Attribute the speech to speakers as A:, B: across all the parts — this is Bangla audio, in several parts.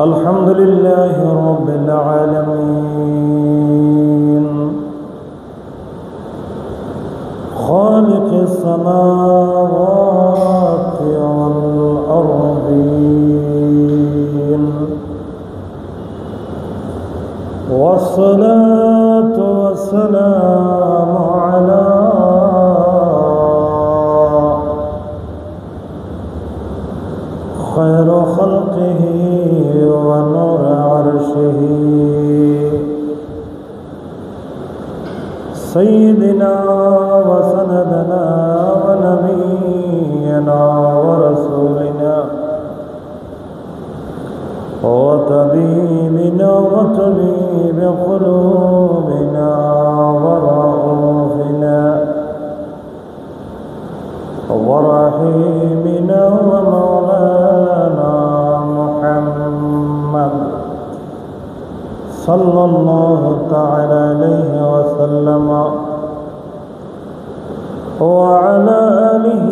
A: الحمد لله رب العالمين خالق السماوات والأرضين والصلاة والسلام على خير خلقه ونور عرشه سيدنا وسندنا ونبينا ورسولنا وطبيبنا وطبيب قلوبنا ورؤوفنا ورحيمنا ومولانا محمد صلى الله تعالى عليه وسلم وعلى آله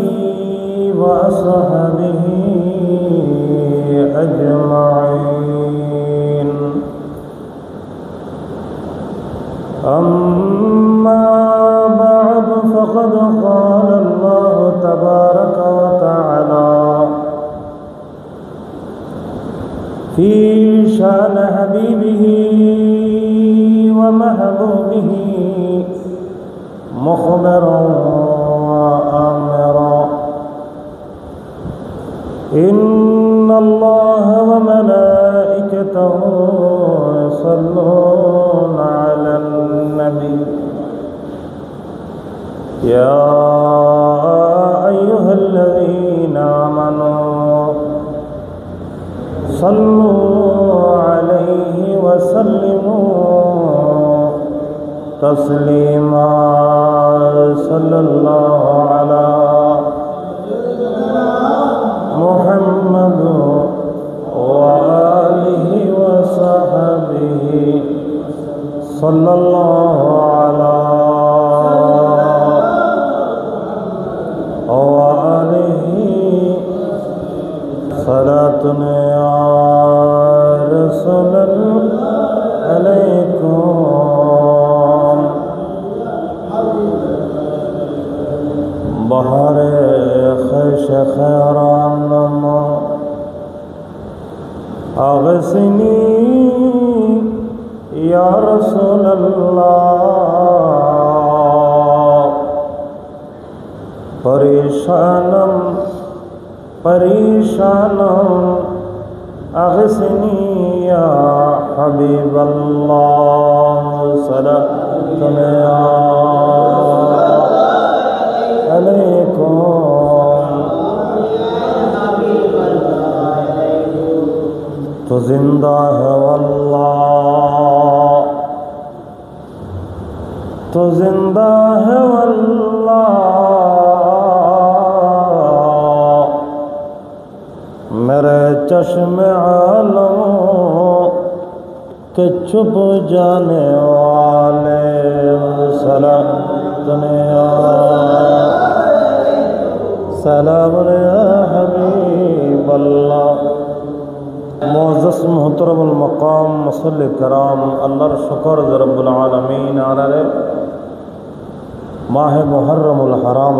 A: وأصحابه أجمعين أما بعد فقد قال الله تبارك وتعالى في شأن حبيبه ومحبوبه مخبرا وآمرا إن الله وملائكته يصلون على النبي يا أيها الذين آمنوا صلوا عليه وسلموا تسليما صلى الله على محمد وآله وصحبه صلى الله على وآله صلاة يا رسول عليكم بهار خيش خيران أغسني يا رسول الله پریشانم أغسني يا حبيب الله صلاة عليكم تو زندہ ہے واللہ تو زندہ ہے واللہ میرے چشم عالموں کے چھپ جانے والے سلام یا حبیب اللہ معزز محترم المقام مصلی کرام اللہ شکر رب العالمین آرے ماہ محرم الحرام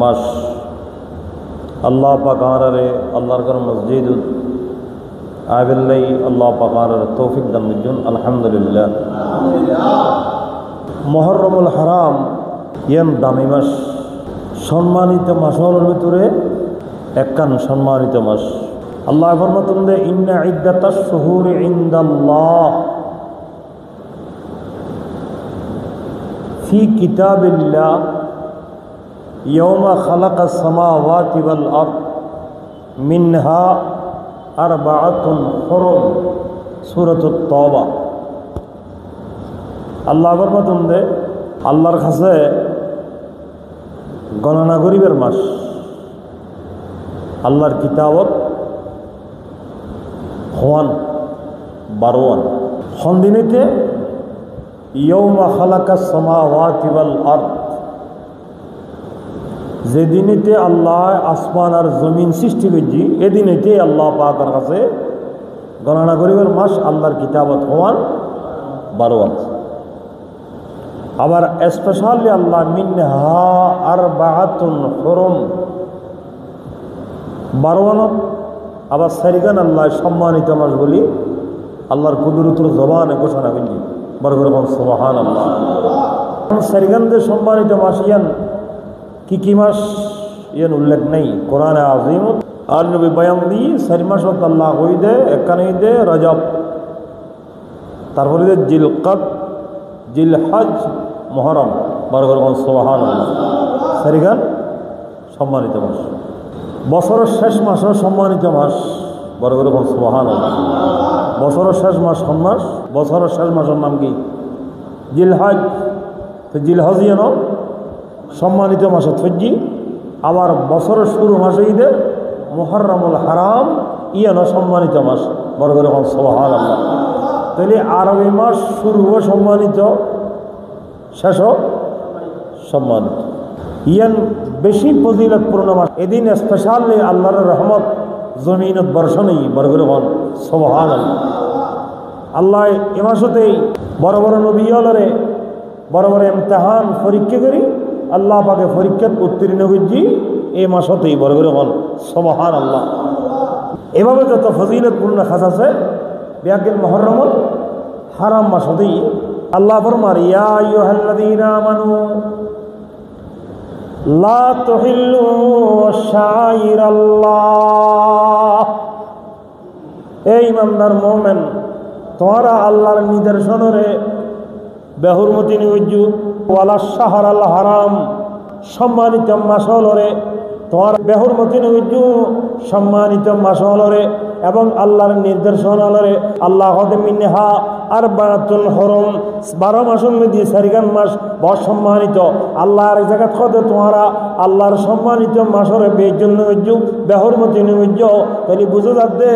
A: ماش اللہ پاک آرے اللہ کر مسجد آبِلَّهِ اللہ پاک آرے توفیق دن جن الحمدللہ محرم الحرام یم দামি মাস সম্মানিত মাসগুলোর ভিতরে একখান সম্মানিত মাস আল্লাহ ফরমাতেন যে ইন্না ইদ্দাতাশ শুহুরি ইনদাল্লাহ ফি কিতাবিল্লাহ ইয়াওমা খালাকাস সামাওয়াতি ওয়াল আরদ মিনহা আরবাআতুন হুরুম সূরাতুত তাওবা আল্লাহ ফরমাতেন যে আল্লাহর কাছে গণনা করিবার মাস আল্লাহর কিতাবত হওয়ান 12 সন্দিনেতে ইয়ৌমা খালাকাস সামাওয়াতি ওয়াল আরদ যেদিনেতে আল্লাহ আসমান আর জমিন সৃষ্টি করছি এদিনেতে আল্লাহ পাকের কাছে গণনা করিবার মাস আল্লাহর কিতাবত হওয়ান 12 আছে। আবার স্পেশালি আল্লাহ মিনহা আরবাআতুন হুরুম 12 আবার সারিগান আল্লাহ সম্মানিত মাস বলি আল্লাহর কুদরতুল জবানে ঘোষণা করছি বরকর সুবহানাল্লাহ। সারিগানদের সম্মানিত মাস ইয়ান কি মাস ইয়ান উল্লেখ নেই কোরআনে আজিম আর নবী বয়ান দিয়ে 4 মাস আল্লাহ কই দে একখানে দে রজব, তারপরে জিলকদ, জিলহজ, মুহররম বরকর সুবহানাল্লাহ। সারিগান সম্মানিত মাস, বছরের শেষ মাসও সম্মানিত মাস বরকর সুবহানাল্লাহ। বছরের শেষ মাস বছরের শেষ মাসের নাম কি? জিলহজ। তো জিলহজ যেন সম্মানিত মাস থজ্জি। আবার বছরের শুরু মাসে ঈদে মুহররমুল হারাম ইয়ান সম্মানিত মাস বরকর সুবহানাল্লাহ। তাহলে আরবি মাস শুরুও সম্মানিত শেষও সম্মানিত। ইয়ান বেশি ফজিলতপূর্ণ মাস। এদিন স্পেশালি আল্লাহর রহমত জমিনত বর্ষণই বরকর সুবহানাল্লাহ। আল্লাহ এ মাসতেই বড় বড় নবীলরে বড় বড় ইমতিহান পরীক্ষা করি আল্লাহ পাকে পরীক্ষাত উত্তীর্ণ করছি এই মাসতেই বরকর সুবহানাল্লাহ। এভাবে যত ফজিলতপূর্ণ খাস আছে বিয়াকিল মুহররমুল হারাম মাসতেই আল্লাহ ফরমান ইয়া আইয়ুহাল্লাযীনা আমানু লা তুহিল্লু শাইরাল্লাহ। এই ইমানদার মুমিন তোমরা আল্লাহর নিদর্শনরে বেহুরমতি নিউজু ওয়ালা শাহরাল হারাম সম্মানিত মাসলরে তোমার বেহুরমতি নিউজু সম্মানিত মাসলরে এবং আল্লাহর নির্দেশনালরে আল্লাহ হদে মিনহা আরবাআতুন হুরুম 12 মাসের মধ্যে 4 মাস বড় সম্মানিত। আল্লাহর জায়গা খোদে তোমরা আল্লাহর সম্মানিত মাসরে বেজন্য নিউজু বেহুরমতি নিউজু তাহলে বুঝে যাচ্ছে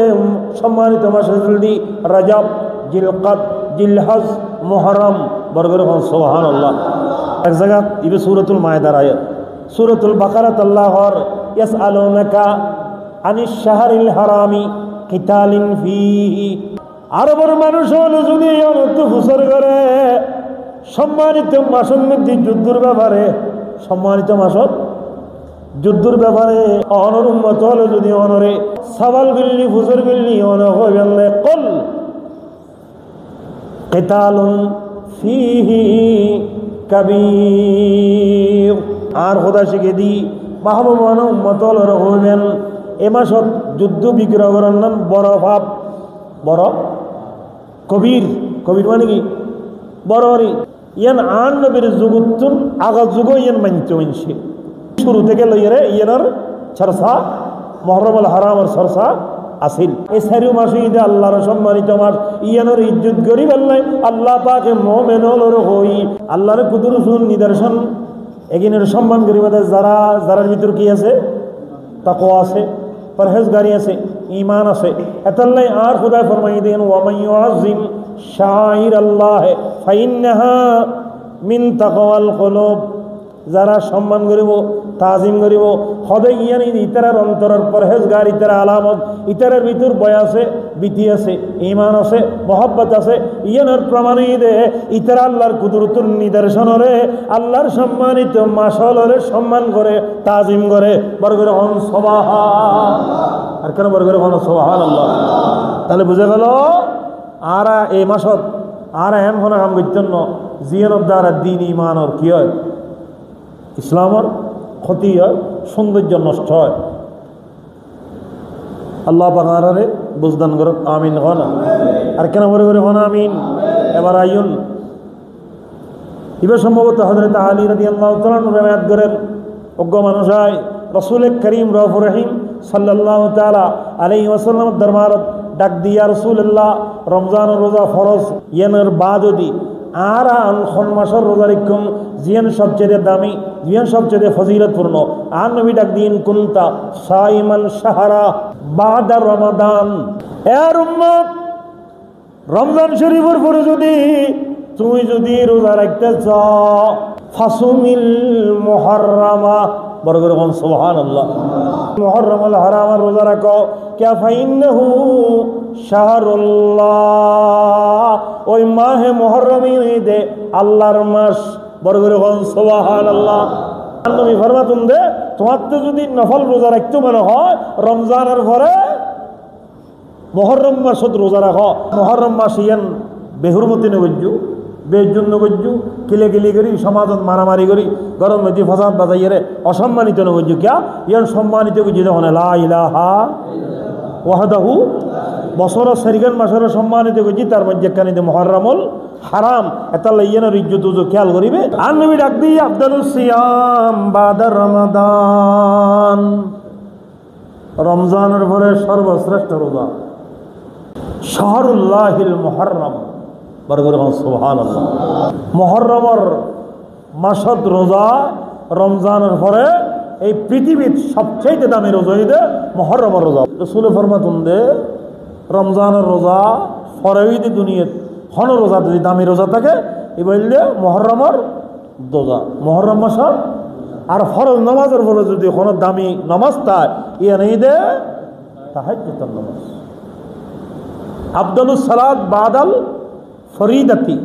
A: সম্মানিত মাস জলদি রজব, জিলকদ, জিলহজ, মুহররম বরকর সুবহানাল্লাহ। এক জায়গা ইবে সূরাতুল মায়দার আয়াত, সূরাতুল বাকারাত আল্লাহর ইয়াসআলুনাকা আনিশ শাহরিল হারামি কিতালিন ফীহি। আরবের মানুষ হলো যদি অনন্ত ফুসর করে সম্মানিত মাসের মধ্যে যুদ্ধের ব্যাপারে, সম্মানিত মাসত যুদ্ধের ব্যাপারে অনর উম্মত হলো যদি অনরে সাবাল বিল্লি ফুসর বিল্লি অন হইবেন কল কিতালুন ফীহি কাবীর। আর খোদা শিখে দি মাহবুবান উম্মত হলো হইবেন এ মাসত যুদ্ধ বিগ্রহ করার নাম বড় ভাব, বড় কবির। কবির মানে কি? বড়রি। ইয়ান আন নবীর যুগুতুন আগা যুগ ইয়ান মানতে মানছে শুরু থেকে লইরে ইয়ানোর চর্চা মুহররমুল হারামের চর্চা আসিল। এই 4 মাস ঈদে আল্লাহর সম্মানিত মাস ইয়ানোর ইজ্জত গরিব আল্লাহ আল্লাহ পাকে মুমিনর হই আল্লাহর কুদরতুন নিদর্শন এগিনের সম্মান গরিবদের যারার ভিতর কি আছে? তাকওয়া আছে, পরহেজগারি আছে, ঈমান আছে। এতাল্লাই আর খুদা ফরমাই দেন ওয়া মান ইউআযিম শাইরাল্লাহ ফাইন্নাহা মিন তাকওয়াল কুলুব। যারা সম্মান করিব তাজিম করিব সদাই ইয়ানি ইতারার অন্তরের পরহেজগার ইতারা আলামত ইতারার ভিতর বয় আছে, বিতি আছে, ঈমান আছে, মহব্বত আছে। ইয়ানোর প্রমাণ দে ইতারা আল্লাহর কুদরতুর নিদর্শনরে আল্লাহর সম্মানিত মাসলরে সম্মান করে তাজিম করে বরকর হন সুবহান। আর কেন বরকর হন সুবহানাল্লাহ? তাহলে বুঝে গেল আর এই মাসত আর এন হন কাম করতেন জিয়ানোর দ্বারা দিন ঈমানর কি হয়? ইসলামের ক্ষতি হয়, সৌন্দর্য নষ্ট হয়। আল্লাহ পাকারে বুঝদান করুক, আমিন হন। আর কেন করে হন আমিন? এবার আইন এবার সম্ভবত হযরত আলী রাদিয়াল্লাহু তাআলা রিওয়ায়াত করেন অজ্ঞ মানুষ আয় রাসূল করিম রাউফুর রহিম সাল্লাল্লাহু তাআলা আলাইহি ওয়াসাল্লাম দরবারত ডাক দিয়া রাসূলুল্লাহ রমজান রোজা ফরজ ইয়ানের বাদদি আর আন মাসের রোজা রাখুন জিয়ান সবচেয়ে দামি, জিয়ান সবচেয়ে ফজিলতপূর্ণ। আর নবী ডাক দিন কুনতা সাইমান শাহরা বাদা রমাদান। এর উম্মত রমজান শরীফের পরে তুমি যদি রোজা রাখতে চাও ফাসুমিল মুহররমা বড় করে বলুন সুবহানাল্লাহ। মুহররমুল হারামের রোজা রাখো, ক্যা ফাইন্নাহু শাহরুল্লাহ, ওই মাহে মুহররমই ঈদে আল্লাহর মাস, বড় করে বলুন সুবহানাল্লাহ। নবী ফরমাতুন দে, তোমার তো যদি নফল রোজা রাখতে মনে হয় রমজানের পরে মুহররম মাসত রোজা রাখো। মুহররম মাস ইয়ান বেহুরমতি নগজ্জু, বেজ্জুন নগজ্জু, কিলে কিলি করি সমাজত মারামারি করি গরম মেদি ফসাদ বাজাইয়ে অসম্মানিত নগজ্জু, কিয়া ইয়ান সম্মানিত গুজি দেখুন লা ইলাহা ওয়াহদাহু, বছর সারিগান মাসের সম্মানিত গুজি, তার মধ্যে কানিতে মুহররমুল হারাম এটা লাইয়ানোর ইজ্জত উজু খেয়াল করিবে। আর নবী ডাক দিয়ে আফদালুস সিয়াম বাদা রমাদান, রমজানের পরে সর্বশ্রেষ্ঠ রোজা শাহরুল্লাহিল মুহররম, বড় করে সুবহানাল্লাহ। মুহররমের মাসত রোজা রমজানের পরে এই পৃথিবীর সবচেয়ে দামি রোজা ঈদে মুহররমের রোজা। রাসূল ফরমাতুন দে, রমজানের রোজা ফরঈদ দুনিয়াত হন রোজা যদি দামি রোজা থাকে এই বললে মুহররমের রোজা, মুহররম মাসের। আর ফরজ নামাজের পরে যদি কোনো দামি নামাজ তাই ইয়ান ঈদে তাহাজ্জুদের নামাজ। আফদালুস সালাত বাদাল ফরিদাতি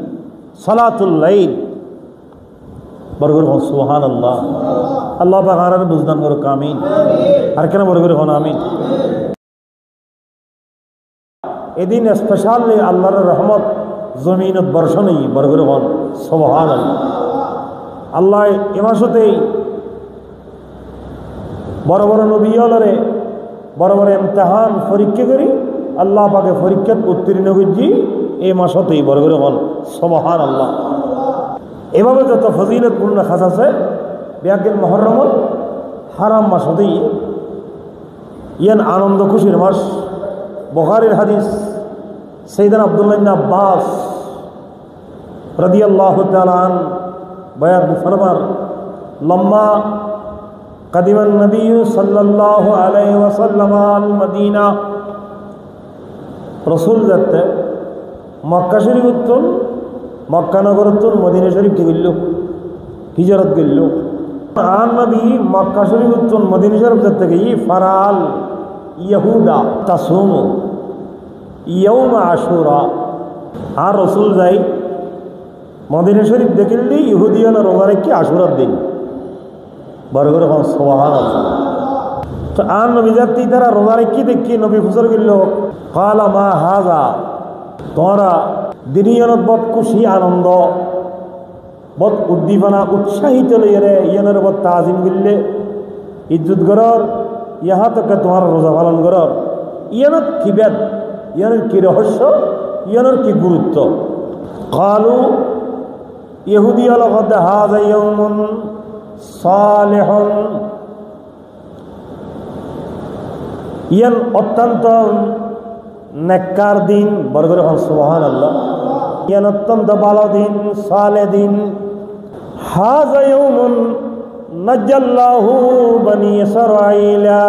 A: সালাতুল লাইল, বড় করে সুবহানাল্লাহ। আল্লাহ পাক আর বুঝদান করো আমিন। আর কেন বড় করে আমিন। এদিন স্পেশালি আল্লাহর রহমত জমিনত বর্ষণই, বড় করে সুবহানাল্লাহ। আল্লাহ এ মাসতেই বড় বড় নবীলরে বড় বড় ইমতিহান পরীক্ষা করি আল্লাহ পাকে পরীক্ষাত উত্তীর্ণ করছি এই মাসতেই, বড় করে সুবহানাল্লাহ। এভাবে যত ফজিলতপূর্ণ খাস আছে বিয়াগের মুহররমুল হারাম মাসতেই ইয়ান আনন্দ খুশির মাস। বুখারীর হাদিস, সাইয়েদনা আব্দুল্লাহ ইবনে আব্বাস রাদিয়াল্লাহু তাআলা আন বয়ান ফরমান, লম্মা কাদিমান নবী সাল্লাল্লাহু আলাইহি ওয়াসাল্লাম আল মদিনা, রাসূল যাতে মক্কা শরীফ উত্তর মক্কা নগর উত্তর মদিনা শরীফ কি গেল হিজরত গেল। আর নবী মক্কা শরীফ উত্তর মদিনা শরীফ যাতে গিয়ে ফারাল ইয়াহুদা তাসুমু ইয়াউম আশুরা, আর রাসূল যাই মদিনা শরীফ দেখিলি ইহুদিয়ানা রোজা রেখে আশুরার দিন, বড় করে সুবহানাল্লাহ। তো আর নবী যাত্রী তারা রোজা রেখে দেখি নবী ফুসর গেল, কালা মা হাজা, তোমরা দিনিয়ানত বদ খুশি আনন্দ বদ উদ্দীপনা উৎসাহিত লইরে ইয়ানের বদ তাজিম গিললে ইজ্জত গরর ইহা তোকে তোমার রোজা পালন গরর, ইয়ানত কি বেদ, ইয়ানের কি রহস্য, ইয়ানের কি গুরুত্ব। কালু ইহুদি লগত হাযা ইয়াউমুন সালিহুন, ইয়ান অত্যন্ত নেককার দিন, বড় করে সুবহানাল্লাহ। ইয়ান অত্যন্ত ভালো দিন, সালেহ দিন। হাযা ইয়াউমুন নাজ্জাল্লাহু বনি ইসরাঈলা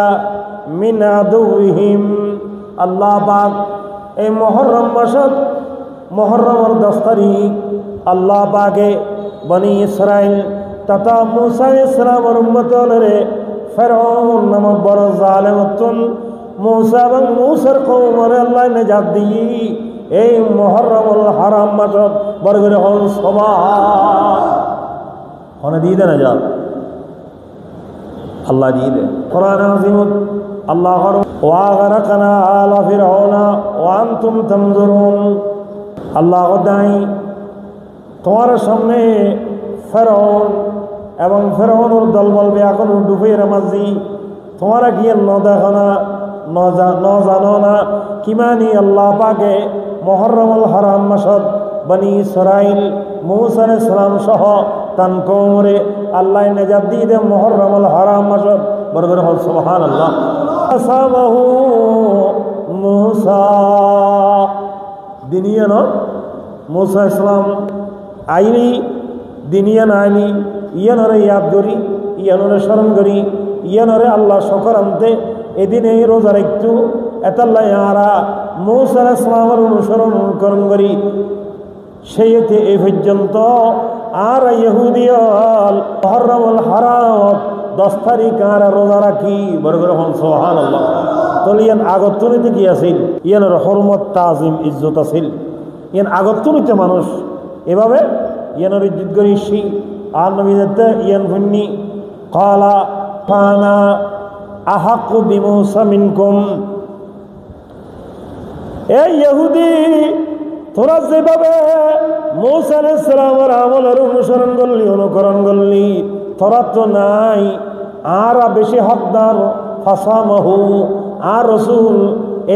A: মিন আদুহিম, আল্লাহ পাক এই মুহররম মাসত মুহররমের 10 তারিখ আল্লাহ পাকে বনি ইসরাইল তথা মূসা ইসলামের উম্মতরে ফেরাউন নামক বড় জালেমতুন মূসা এবং মূসার কওমরে আল্লাহ নিজাত দিয়ে এই মুহররমুল হারাম মাসত বড় করে সুবহান দিয়ে দেন নাজাত আল্লাহ দিয়ে দেন। কোরআন আযীমত আল্লাহ ওয়া গারাকানা আলা ফিরআউনা ওয়া আনতুম তানজুরুন, আল্লাহ দাই তোমার সামনে ফেরাউন এবং ফেরাউনের দল বলবে এখন ডুবের মাঝি, তোমরা কি ন দেখো না ন জানো না কিমানি আল্লাহ পাকে মুহররমুল হারাম মাসত বনি ইসরাইল মূসা আলাইহিস সালাম সহ তান কওমরে আল্লাহ নিজাত দিয়ে দে মুহররমুল হারাম মাসত, বড় করে সুবহানাল্লাহ। আসাবাহু মূসা, দিনিয়ান মূসা ইসলাম আইনি দিনিয়ান আইনি ইয়ানরে ইয়াদ করি, ইয়ানরে স্মরণ করি, ইয়ানরে আল্লাহ শকর আনতে এদিন এই রোজার একটু এতাল্লাহ আরা মূসা আলাইহিস সালামের অনুসরণ অনুকরণ করি সেইতে এই পর্যন্ত। আর ইহুদিয়াল মুহররমুল হারাম 10 তারিখ আর রোজা রাখি বড় করে হন সুবহানাল্লাহ। তাহলে ইয়ান আগতনিতে কি আছিল? ইয়ানের হরমত তাজিম ইজ্জত আছিল। ইয়ান আগতনিতে মানুষ এভাবে ইয়ানের ইজ্জত করিছি। আর নবীতে ইয়ান ভুন্নি ক্বালা ফানা আহাক্কু বিমূসা মিনকুম। এই ইহুদি, তোরা যেভাবে মূসা আলাইহিস সালামের আমলের অনুসরণ করলি, অনুকরণ করলি, তোরা তো নাই আর বেশি হকদার। ফাসামাহু, আর রাসূল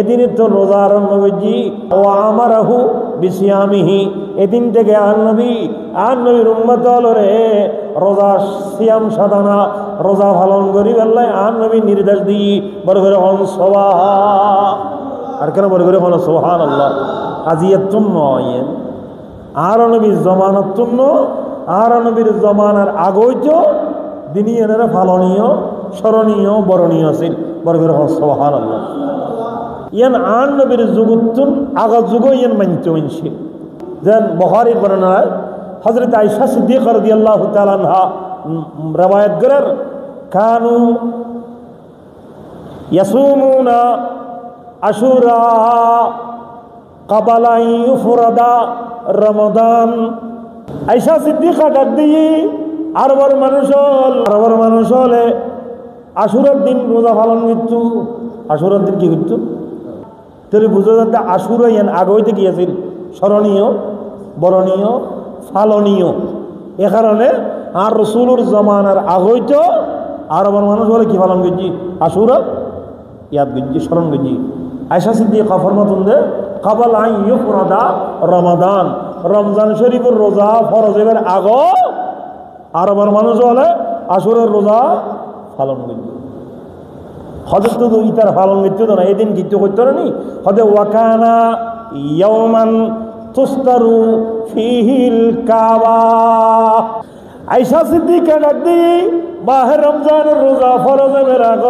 A: এদিন তো রোজা আরম্ভ করছি। ও আমারাহু বিসিয়ামিহি, এদিন থেকে আর নবীর উম্মত হলরে রোজা সিয়াম সাধনা, রোজা পালন করি বেলায় আর নবী নির্দেশ দিই বড় করে হন সুবহান। আর কেন বড় করে হন সুবহানাল্লাহ। আজিয়াতুম নয় আর নবীর জমানাতুম, আর নবীর জমানার আগৈত দিনই এনারা পালনীয়, স্মরণীয়, বরণীয় ছিল বড় করে হন সুবহানাল্লাহ। ইয়ান আর নবীর যুগতুন আগা যুগ ইয়ান মানতে মানছে। যেন বুখারীর বর্ণনায় হযরত আয়েশা সিদ্দিকা রাদিয়াল্লাহু তাআলা আনহা রওয়ায়াত করেন, কানু ইয়াসুমুনা আশুরা কাবালা ইউফরাদা রমাদান। আয়েশা সিদ্দিকা ডাক দিয়ে আরবের মানুষ হলে আশুরার দিন রোজা পালন করত। আশুরার দিন কি করত? তাহলে বুঝা যাচ্ছে আশুরা ইয়ান আগে হইতে গিয়েছিল স্মরণীয়, বরণীয়, ফালনীয়। এ কারণে আর রাসূলুর জমানার আগৈত আরবের মানুষ বলে কি পালন করছি? আশুরা ইয়াদ করছি, স্মরণ করছি। আয়েশা সিদ্দিকা ফরমাতুন দে কাবালা ইউফরাদা রমাদান, রমজান শরীফের রোজা ফরজ এবার আগ আরবের মানুষ বলে আশুরের রোজা পালন করছি। হজর তো ইতার পালন করতে তো না, এদিন গীত করতে না নি হদে ওয়াকানা ইয়াওমান তুস্তারু ফিহিল কাবা। আয়েশা সিদ্দিকা ডাক দি মাহে রমজানের রোজা ফরজ এবার আগ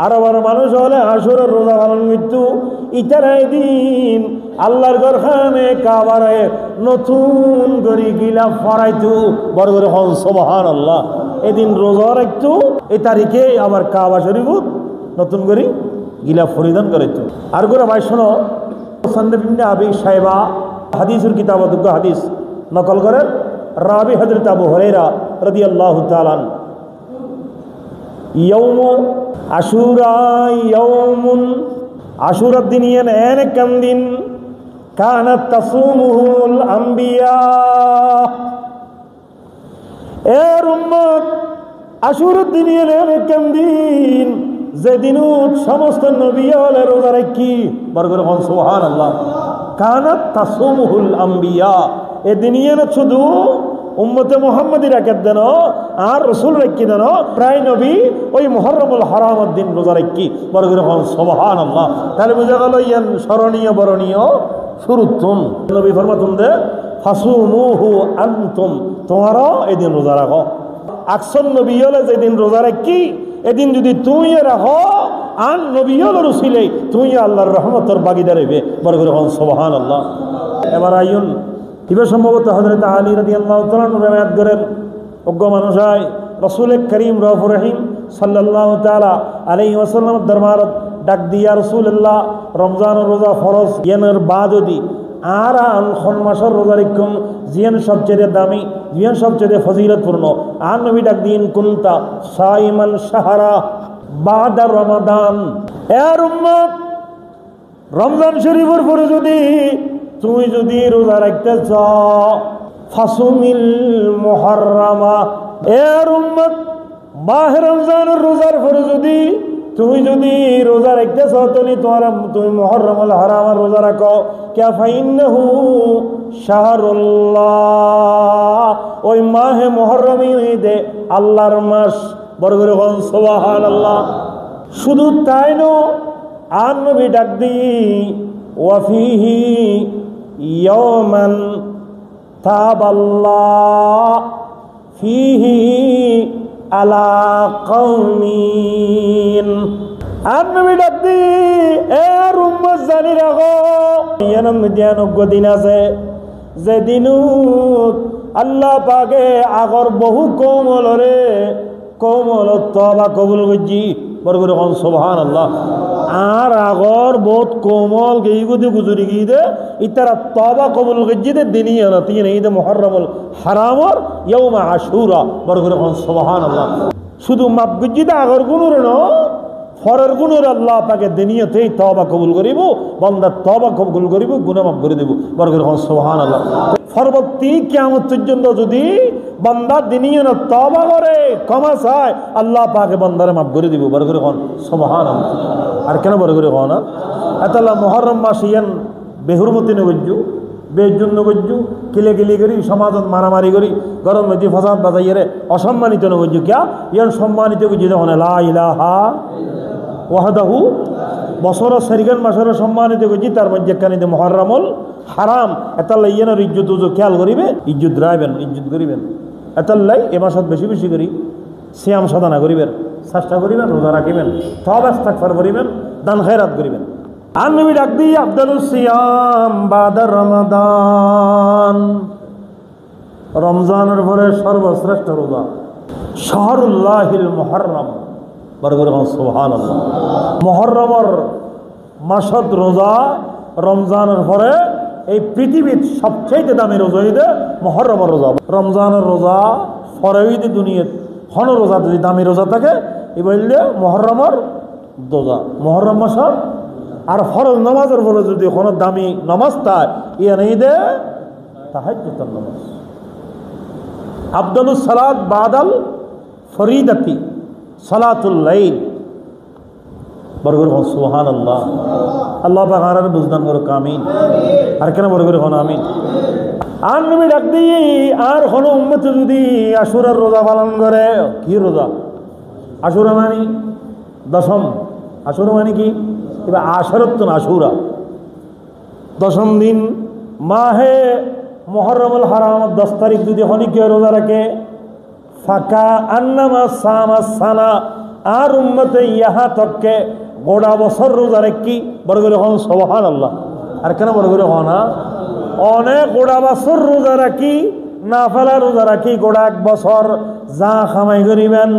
A: আরবের মানুষ হলে আশুরের রোজা পালন করতো। ইতারা এদিন আল্লাহর ঘরখানে কাবারে নতুন করে গিলা ফরাইতো বড় করে হন সুবহানাল্লাহ। এদিন রোজা রাখতো, এই তারিখে আবার কাবা শরীফ নতুন করে গিলা ফরিদান করাইতো। আর করে ভাই শোনো, মুসান্নিফ ইবনে আবি শাইবা হাদিসের কিতাব দুগ্গ হাদিস নকল করেন রাবি হযরত আবু হুরায়রা রাদিয়াল্লাহু তাআলা ইয়াউমু আশুরা ইয়াউমুন, আশুরার দিন ইয়ান একাম দিন কানাত তাসুমুল আম্বিয়া। এর উম্মত আশুরার দিন ইয়ান একাম দিন যেদিন সমস্ত নবী হলে রোজা রাখি বড় করে হন সুবহানাল্লাহ। কানাত তাসুমুল আম্বিয়া, এদিন ইয়ান শুধু উম্মতে মুহাম্মাদি রাখেন দেন আর রাসূল রাখি দেন প্রায় নবী ওই মুহররমুল হারামের দিন রোজা রাখি বড় করে হন সুবহানাল্লাহ। তাহলে বুঝা গেল ইয়ান স্মরণীয়, বরণীয় শুরুতুম। নবী ফরমাতুন দে ফাসুমুহু আনতুম, তোমারও এদিন রোজা রাখো। আকসন নবী হলে যেদিন রোজা রাখি এদিন যদি তুই রাখো আন নবী হলে রসিলে তুই আল্লাহর রহমতের বাগিদার হইবে বড় করে হন সুবহানাল্লাহ। এবার আইন এবার সম্ভবত হযরত আলী রাদিয়াল্লাহু তাআলা রওয়ায়াত করেন, অজ্ঞ মানুষ হয় রাসূল করিম রাউফুর রহিম সাল্লাল্লাহু তাআলা আলাইহি ওয়াসাল্লাম দরবারত ডাক দিয়া রাসূলুল্লাহ রমজান রোজা ফরজ ইয়ানের বাদ যদি আর আন মাসের রোজা রাখুন জিয়ান সবচেয়ে দামি, জিয়ান সবচেয়ে ফজিলতপূর্ণ। আর নবী ডাক দিন কুনতা সাইমান শাহরা বাদা রমাদান। এর উম্মত রমজান শরীফের পরে যদি তুমি যদি রোজা রাখতে চাও ফাসুমিল মুহররমা। এর উম্মত মাহে রমজানের রোজার পরে যদি তুমি রোজা রাখতে চাও তুমি মুহররমুল হারামের রোজা রাখো। কে ফাইন্নাহু শাহরুল্লাহ, ওই মাহে মুহররমই দে আল্লাহর মাস বড় করে বলুন সুবহানাল্লাহ। শুধু তাই নয়, আর নবী ডাক দি ওয়াফিহি ইয়াওমান তাবাল্লাহ ফিহি আলা কওমিন। আর নবী ডাক দি এর উম্মত জানি রাখো ইয়ানম দিয়ানজ্ঞ দিন আছে যেদিন আল্লাহ পাকে আগর বহু কওমলরে কোমল তওবা কবুল করছি বড় করে কোন সুবহানাল্লাহ। আর আগর বহুত কোমল গেইগুদি গুজরি গিয়ে ইতারা তওবা কবুল করছি দে দিনিয়া না তিন ঈদ মুহররমুল হারামর ইয়াউমা আশুরা বড় করে কোন সুবহানাল্লাহ। শুধু মাপ করছি দে আগর গুণরে ন ফরের গুণের আল্লাহ পাকে দুনিয়াতেই তওবা কবুল করিব, বান্দার তওবা কবুল করিব, গুনাহ মাফ করে দেব বড় করে কোন সুবহানাল্লাহ। পরবর্তী কিয়ামত পর্যন্ত যদি বান্দা দুনিয়াতে তওবা করে ক্ষমা চায় আল্লাহ পাকে বান্দারে মাফ করে দিব বড় করে কোন সুবহানাল্লাহ। আর কেন বড় করে কোন না এতাল্লাহ মুহররম মাস ইয়ান বেহুরমতি নগজ্জু বেজ্জুন নগজ্জু কিলে কিলি করি সমাজত মারামারি করি গরম মেদি ফসাদ বাজাইয়ারে অসম্মানিত নগজ্জু কিয়া ইয়ান সম্মানিত গজ্জু যখন লা ইলাহা ওয়াহদাহু বছরের সারিগান মাসের সম্মানিত গজ্জি তার মধ্যে কানিতে মুহররমুল হারাম এতাল্লাহ ইয়ানের ইজ্জত উজু খেয়াল করিবে ইজ্জত রাখবেন ইজ্জত করিবেন এতাল্লাই এ মাসত বেশি বেশি করি সিয়াম সাধনা করিবেন চেষ্টা করিবেন রোজা রাখিবেন তওবা ইস্তিগফার করিবেন দান খায়রাত করিবেন। আর নবী ডাক দি আফদালুস সিয়াম বাদা রমাদান রমজানের পরে সর্বশ্রেষ্ঠ রোজা শাহরুল্লাহিল মুহররম বড় করে সুবহানাল্লাহ। মুহররমর মাসত রোজা রমজানের পরে এই পৃথিবীর সবচেয়ে দামি রোজা ঈদে মুহররমর রোজা। রমজানের রোজা পরে ঈদে দুনিয়াত হন রোজা যদি দামি রোজা থাকে এই বললে মুহররমর রোজা মুহররম মাসর। আর ফরজ নামাজের বলে যদি কোনো দামি নামাজ তাই ইয়ান ঈদে তাহাজ্জুদের নামাজ আফদালুস সালাত বাদাল ফরিদাতি সালাতুল লাইল বড় করে সুবহানাল্লাহ। আল্লাহ পাক আর বুঝদান করো আমিন। আর কেন বড় করে কোন আমিন। আর নবী ডাক দিয়ে আর কোন উম্মত যদি আশুরার রোজা পালন করে কি রোজা আশুরা মানে দশম আশুরা মানে কি এবার আশারতুন আশুরা দশম দিন মাহে মুহররমুল হারাম 10 তারিখ যদি হনিকে রোজা রাখে ফাঁকা আন্নামা সানা আর উম্মতে ইহা তককে গোড়া বছর রোজা রাখি বড় করে হন সুবহানাল্লাহ। আর কেন বড় করে হন না অনেক গোড়া বছর রোজা রাখি না ফেলা রোজা রাখি গোড়া 1 বছর যা খামাই করিবেন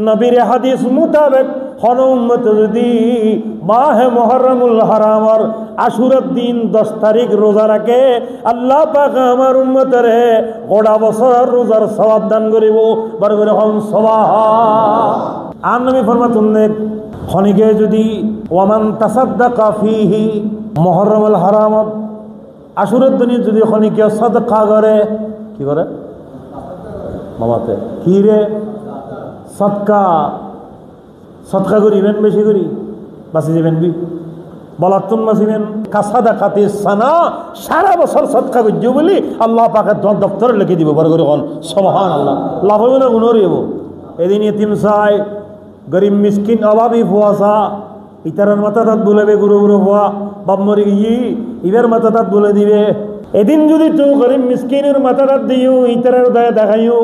A: নবীর হাদিস মোতাবেক হন উম্মতে যদি মাহে মুহররমুল হারামর আশুরার দিন 10 তারিখ রোজা রাখে আল্লাহ পাক আমার উম্মতের গোড়া বছর রোজার সওয়াব দান করিব বড় করে হন সুবহান। আর নবী ফরমাতুন খনিকে যদি ওয়ামান তাসাদ্দাকা ফিহি মুহররমুল হারামত আশুরার দিন যদি খনিকে সাদকা করে কি করে মামাতে কি রে সদকা করিবেন বেশি করি বাঁচি যাবেন বি বলাতুন বাঁচিবেন কাসাদা কাতে সানা সারা বছর সদকা করছো বলি আল্লাহ পাকে দপ্তরে লিখে দিব বড় করে কোন সুবহানাল্লাহ। লাভ হবে না গুণর হইব। এদিন ইতিম চাই গরিব মিসকিন অভাবী ফুয়াশা ইতারার মাথা তাত বলেবে গুরু গুরু ফুয়া বাপ মরি গিয়ে ইবের মাথা তাত বলে দিবে। এদিন যদি তো গরিব মিসকিনের মাথা তাত দিও ইতারার দয়া দেখাইও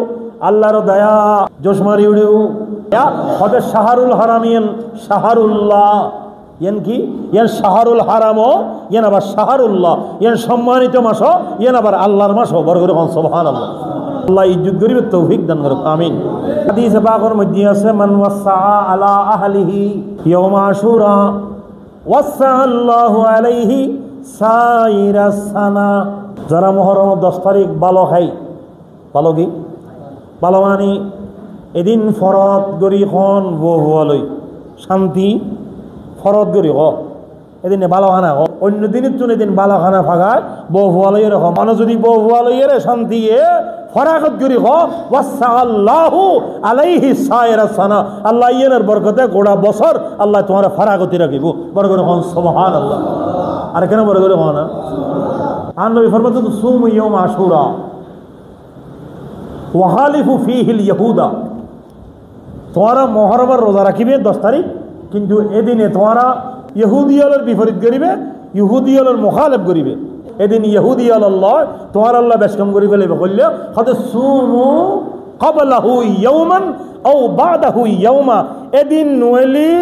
A: আল্লাহর দয়া জোশ মারি উড়িও হবে শাহরুল হারামিয়ান শাহরুল্লাহ ইয়ান কি ইয়ান শাহরুল হারামও ইয়ান আবার শাহরুল্লাহ ইয়ান সম্মানিত মাসও ইয়ান আবার আল্লাহর মাসও বড় করে সুবহানাল্লাহ। আল্লাহ ইজ্জত করিবে তৌফিক দান করুক আমিন। হাদিসে পাকের মধ্যে আছে মান ওয়াসা আলা আহলিহি ইয়াউম আশুরা ওয়াসা আল্লাহু আলাইহি সাইরা সানা। যারা মুহররম 10 তারিখ ভালো খাই ভালো কি ভালো মানে এদিন ফরত গরি খন বহুয়ালই শান্তি ফরত গরি হ এদিনে ভালো খানা হ অন্য দিনের চুন এদিন ভালো খানা ফাঁকায় বহুয়ালই এরকম মানে যদি বহুয়ালই এর শান্তি ফরাগত গরি হ ওয়াসা আল্লাহু আলাইহি সাইরা সানা আল্লাহ ইয়ানের বরকতে গোড়া বছর আল্লাহ তোমার ফরাগতি রাখিব বড় করে হন সুবহানাল্লাহ। আর কেন বড় করে হন না আর নবী ফরমাতেন সুমু ইয়াউম আশুরা ওয়াহালিফু ফিহিল ইয়াহুদা তোমরা মুহররমের রোজা রাখিবে 10 তারিখ কিন্তু এদিনে তোমরা ইহুদিয়ালের বিপরীত করিবে ইহুদিয়ালের মুখালেফ করিবে। এদিন ইহুদিয়াল আল্লাহ তোমার আল্লাহ বেশকম করিবে বললে হতে সুমু ক্বাবলাহু ইয়াওমান আও বাদাহু ইয়াওমা এদিন নইলি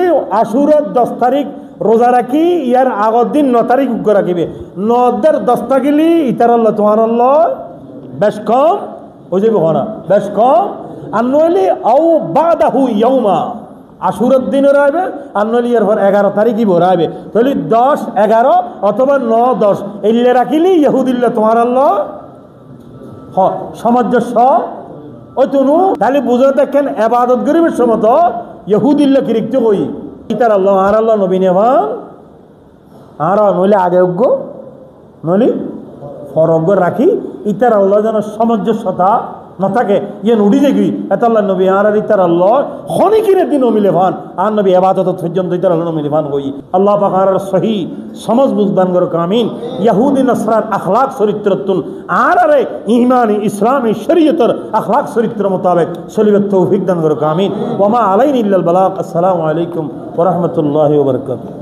A: আশুরার 10 তারিখ রোজা রাখি ইয়ার আগের দিন 9 তারিখ রাখিবে 9 10 তারিখলি ইতার আল্লাহ তোমার আল্লাহ বেশকম ওই যাবে হনা বেশ কম আর নইলে আও বাদাহু ইয়াউমা আশুরার দিনে রাইবে আর নইলে এরপর 11 তারিখই ভরাইবে তাহলে 10 11 অথবা 9 10 এলে রাখিলি ইহুদিল্লা তোমার আল্লাহ সামঞ্জস্য ওই তুনু তাহলে বুঝে দেখেন ইবাদত গরিবের সমত ইহুদিল্লা কি লিখতে কই ইতার আল্লাহ আর আল্লাহ নবী নেভান আর নইলে আগে অজ্ঞ নইলে ফরজ্ঞ রাখি ইতার আল্লাহ যেন সামঞ্জস্যতা না থাকে ইয়ে নুড়ি দেখি এত আল্লাহ নবী আর ইতার আল্লাহ খনিকিরে দিন মিলে ভান আর নবী ইবাদত পর্যন্ত ইতার আল্লাহ মিলে ভান হই আল্লাহ পাক আর সহি সমঝ বুঝদান করো কামিন ইহুদি নসরান আখলাক চরিত্রতুন আর আরে ঈমানি ইসলামী শরীয়তের আখলাক চরিত্র মোতাবেক চলিবে তৌফিক দান করো কামিন ওয়া মা আলাইনা ইল্লাল বালাগ। আসসালামু আলাইকুম ওয়া রাহমাতুল্লাহি ওয়া বারাকাতুহু।